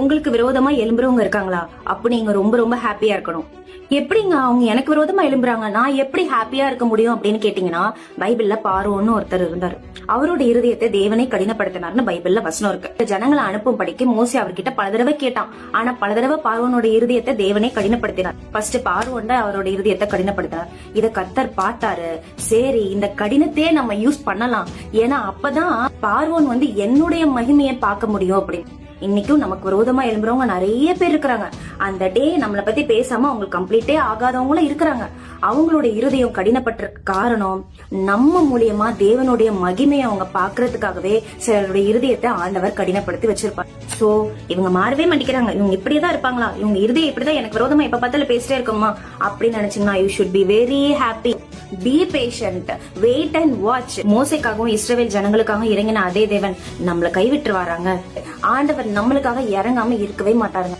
உங்களுக்கு விரோதமா எழும்புறவங்க இருக்காங்களா? அப்ப நீங்க ரொம்ப ரொம்ப ஹாப்பியா இருக்கணும். எப்படிங்க அவங்க எனக்கு விரோதமா எழும்புறாங்க, நான் எப்படி ஹாப்பியா இருக்க முடியும் அப்படின்னு கேட்டீங்கன்னா, பைபிள்ல பார்வோன்னு ஒருத்தர் இருந்தாரு. அவரோட இருதயத்தை தேவனை கடினப்படுத்தினார்னு பைபிள்ல வசனம் இருக்கு. ஜனங்களை அனுப்பும் படிக்க மோசே அவர்கிட்ட பல தடவை கேட்டான். ஆனா பல தடவை பார்வோனோட இருதயத்தை தேவனை கடினப்படுத்தினார். ஃபர்ஸ்ட் பார்வோன் தான் அவரோட இருதயத்தை கடினப்படுத்தினார். இத கர்த்தர் பார்த்தாரு. சரி, இந்த கடினத்தையே நம்ம யூஸ் பண்ணலாம், ஏன்னா அப்பதான் பார்வோன் என்னுடைய மகிமையை பார்க்க முடியும் அப்படின்னு. இன்னைக்கும் நமக்கு விரோதமா எழும்புறவங்க நிறைய பேர் இருக்கிறாங்க. அந்த டே நம்மளை பத்தி பேசாம அவங்களுக்கு கம்ப்ளீட்டே ஆகாதவங்களும் இருக்கிறாங்க. அவங்களோட இருதயம் கடினப்பட்டிருக்க காரணம் நம்ம மூலியமா தேவனுடைய மகிமையை அவங்க பாக்குறதுக்காகவே சிலருடைய இருதயத்தை ஆண்டவர் கடினப்படுத்தி வச்சிருப்பாங்க. சோ இவங்க மாறவே மாட்டேங்கிறாங்க, இவங்க இப்படியேதான் இருப்பாங்களா, இவங்க இருதயம் இப்படிதான் எனக்கு விரோதமா எப்ப பார்த்தாலும் பேசிட்டே இருக்குமா அப்படின்னு நினைச்சீங்கன்னா you should be very happy. Be patient, wait and watch. மோசைக்காகவும் இஸ்ரவேல் ஜனங்களுக்காகவும் இறங்கின அதே தேவன் நம்மளை கைவிட்டு வராங்க. ஆண்டவர் நம்மளுக்காக இறங்காம இருக்கவே மாட்டாருங்க.